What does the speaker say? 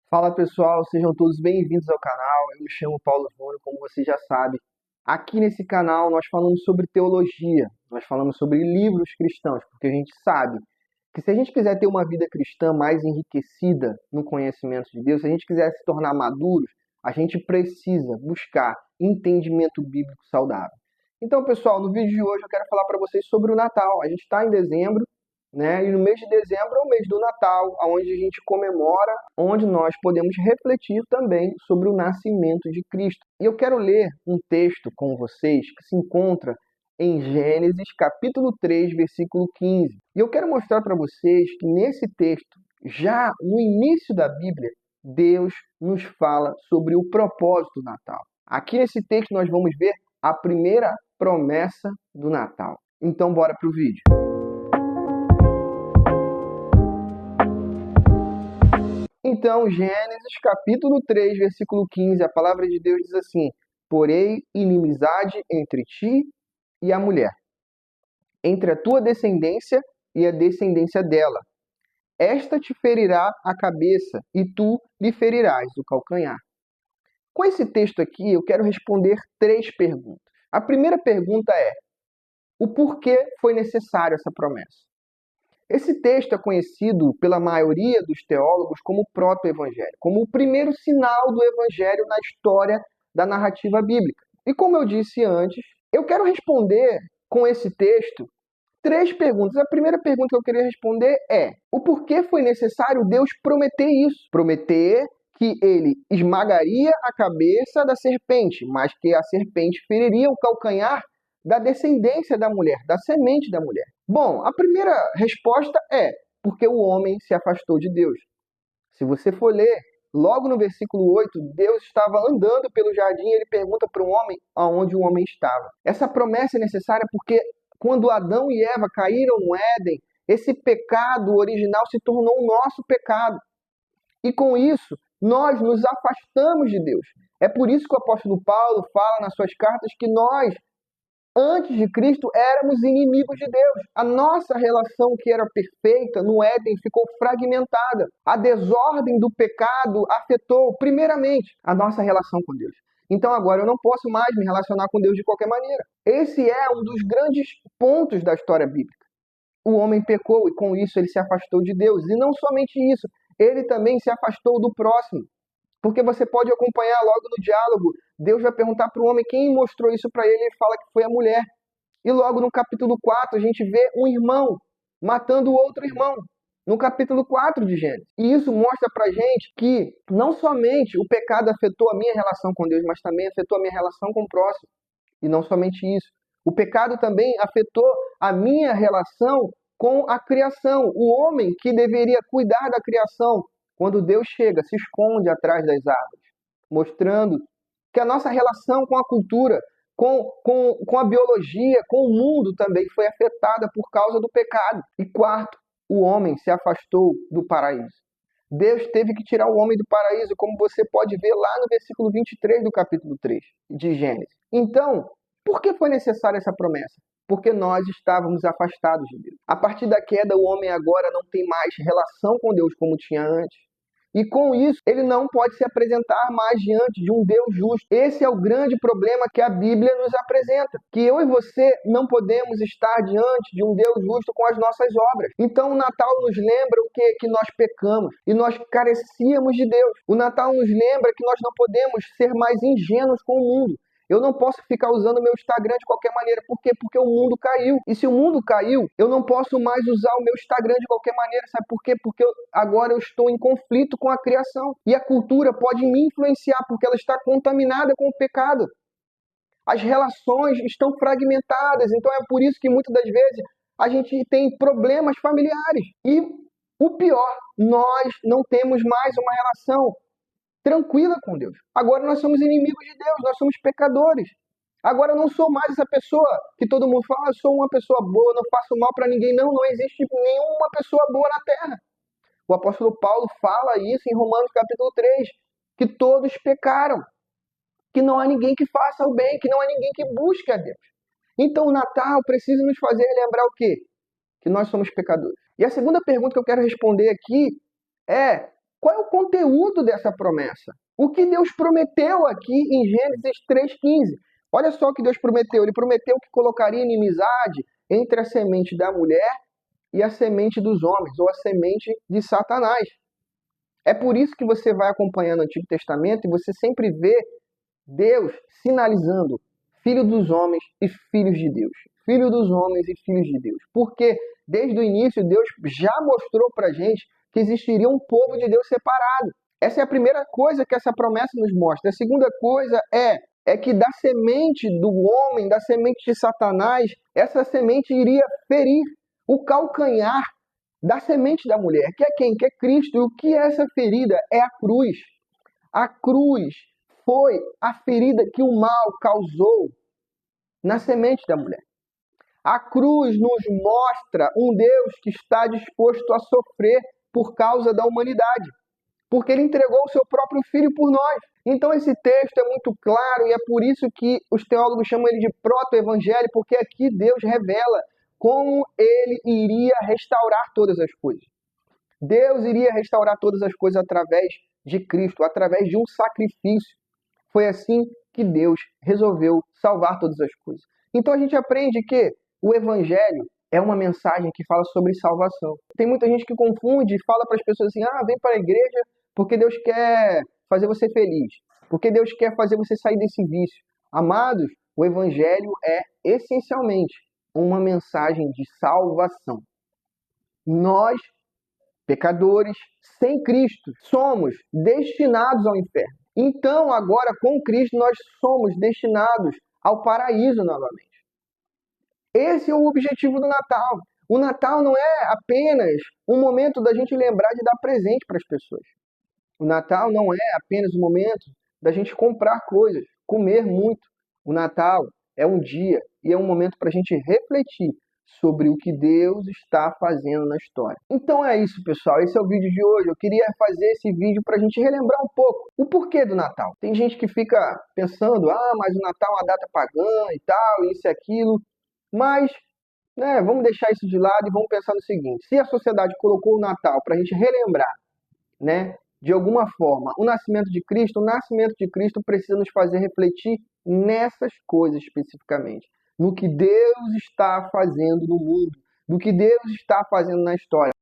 Fala pessoal, sejam todos bem-vindos ao canal. Eu me chamo Paulo Júnior, como você já sabe. Aqui nesse canal nós falamos sobre teologia, nós falamos sobre livros cristãos, porque a gente sabe que se a gente quiser ter uma vida cristã mais enriquecida no conhecimento de Deus, se a gente quiser se tornar maduros, a gente precisa buscar entendimento bíblico saudável. Então, pessoal, no vídeo de hoje eu quero falar para vocês sobre o Natal. A gente está em dezembro, né? E no mês de dezembro é o mês do Natal, onde a gente comemora, onde nós podemos refletir também sobre o nascimento de Cristo. E eu quero ler um texto com vocês que se encontra em Gênesis capítulo 3, versículo 15. E eu quero mostrar para vocês que nesse texto, já no início da Bíblia, Deus nos fala sobre o propósito do Natal. Aqui nesse texto nós vamos ver a primeira promessa do Natal. Então bora para o vídeo. Então, Gênesis capítulo 3, versículo 15, a palavra de Deus diz assim: porém, inimizade entre ti e a mulher, entre a tua descendência e a descendência dela. Esta te ferirá a cabeça e tu lhe ferirás o calcanhar. Com esse texto aqui, eu quero responder 3 perguntas. A primeira pergunta é: o porquê foi necessário essa promessa? Esse texto é conhecido pela maioria dos teólogos como proto-evangelho, como o primeiro sinal do evangelho na história da narrativa bíblica. E como eu disse antes, eu quero responder com esse texto 3 perguntas. A primeira pergunta que eu queria responder é: o porquê foi necessário Deus prometer isso? Prometer que ele esmagaria a cabeça da serpente, mas que a serpente feriria o calcanhar da descendência da mulher, da semente da mulher. Bom, a primeira resposta é porque o homem se afastou de Deus. Se você for ler, logo no versículo 8, Deus estava andando pelo jardim e ele pergunta para o homem aonde o homem estava. Essa promessa é necessária porque quando Adão e Eva caíram no Éden, esse pecado original se tornou o nosso pecado. E com isso, nós nos afastamos de Deus. É por isso que o apóstolo Paulo fala nas suas cartas que nós, antes de Cristo, éramos inimigos de Deus. A nossa relação, que era perfeita no Éden, ficou fragmentada. A desordem do pecado afetou, primeiramente, a nossa relação com Deus. Então agora eu não posso mais me relacionar com Deus de qualquer maneira. Esse é um dos grandes pontos da história bíblica. O homem pecou e com isso ele se afastou de Deus. E não somente isso, ele também se afastou do próximo. Porque você pode acompanhar logo no diálogo, Deus vai perguntar para o homem quem mostrou isso para ele, ele fala que foi a mulher. E logo no capítulo 4 a gente vê um irmão matando o outro irmão, no capítulo 4 de Gênesis. E isso mostra para a gente que não somente o pecado afetou a minha relação com Deus, mas também afetou a minha relação com o próximo. E não somente isso, o pecado também afetou a minha relação com a criação. O homem que deveria cuidar da criação, quando Deus chega, se esconde atrás das árvores, mostrando que a nossa relação com a cultura, com a biologia, com o mundo também foi afetada por causa do pecado. E quarto, o homem se afastou do paraíso. Deus teve que tirar o homem do paraíso, como você pode ver lá no versículo 23 do capítulo 3 de Gênesis. Então, por que foi necessária essa promessa? Porque nós estávamos afastados de Deus. A partir da queda, o homem agora não tem mais relação com Deus como tinha antes. E com isso, ele não pode se apresentar mais diante de um Deus justo. Esse é o grande problema que a Bíblia nos apresenta. Que eu e você não podemos estar diante de um Deus justo com as nossas obras. Então o Natal nos lembra o quê? Que nós pecamos e nós carecíamos de Deus. O Natal nos lembra que nós não podemos ser mais ingênuos com o mundo. Eu não posso ficar usando o meu Instagram de qualquer maneira. Por quê? Porque o mundo caiu. E se o mundo caiu, eu não posso mais usar o meu Instagram de qualquer maneira. Sabe por quê? Porque agora eu estou em conflito com a criação. E a cultura pode me influenciar porque ela está contaminada com o pecado. As relações estão fragmentadas. Então é por isso que muitas das vezes a gente tem problemas familiares. E o pior, nós não temos mais uma relação tranquila com Deus. Agora nós somos inimigos de Deus, nós somos pecadores. Agora eu não sou mais essa pessoa que todo mundo fala, eu sou uma pessoa boa, não faço mal para ninguém. Não, não existe nenhuma pessoa boa na terra. O apóstolo Paulo fala isso em Romanos capítulo 3, que todos pecaram, que não há ninguém que faça o bem, que não há ninguém que busque a Deus. Então o Natal precisa nos fazer lembrar o quê? Que nós somos pecadores. E a segunda pergunta que eu quero responder aqui é: Qual é o conteúdo dessa promessa? O que Deus prometeu aqui em Gênesis 3,15? Olha só o que Deus prometeu. Ele prometeu que colocaria inimizade entre a semente da mulher e a semente dos homens, ou a semente de Satanás. É por isso que você vai acompanhando o Antigo Testamento e você sempre vê Deus sinalizando filho dos homens e filhos de Deus. Filho dos homens e filhos de Deus. Porque desde o início Deus já mostrou pra gente que existiria um povo de Deus separado. Essa é a primeira coisa que essa promessa nos mostra. A segunda coisa é que da semente do homem, da semente de Satanás, essa semente iria ferir o calcanhar da semente da mulher, que é quem? Que é Cristo. E o que é essa ferida? É a cruz. A cruz foi a ferida que o mal causou na semente da mulher. A cruz nos mostra um Deus que está disposto a sofrer por causa da humanidade, porque ele entregou o seu próprio filho por nós. Então esse texto é muito claro e é por isso que os teólogos chamam ele de proto-evangelho, porque aqui Deus revela como ele iria restaurar todas as coisas. Deus iria restaurar todas as coisas através de Cristo, através de um sacrifício. Foi assim que Deus resolveu salvar todas as coisas. Então a gente aprende que o Evangelho é uma mensagem que fala sobre salvação. Tem muita gente que confunde e fala para as pessoas assim, vem para a igreja porque Deus quer fazer você feliz, porque Deus quer fazer você sair desse vício. Amados, o Evangelho é essencialmente uma mensagem de salvação. Nós, pecadores, sem Cristo, somos destinados ao inferno. Então, agora, com Cristo, nós somos destinados ao paraíso novamente. Esse é o objetivo do Natal. O Natal não é apenas um momento da gente lembrar de dar presente para as pessoas. O Natal não é apenas um momento da gente comprar coisas, comer muito. O Natal é um dia e é um momento para a gente refletir sobre o que Deus está fazendo na história. Então é isso, pessoal. Esse é o vídeo de hoje. Eu queria fazer esse vídeo para a gente relembrar um pouco o porquê do Natal. Tem gente que fica pensando, mas o Natal é uma data pagã e tal, isso e aquilo. Mas, vamos deixar isso de lado e vamos pensar no seguinte. Se a sociedade colocou o Natal para a gente relembrar, de alguma forma, o nascimento de Cristo precisa nos fazer refletir nessas coisas especificamente. No que Deus está fazendo no mundo, no que Deus está fazendo na história.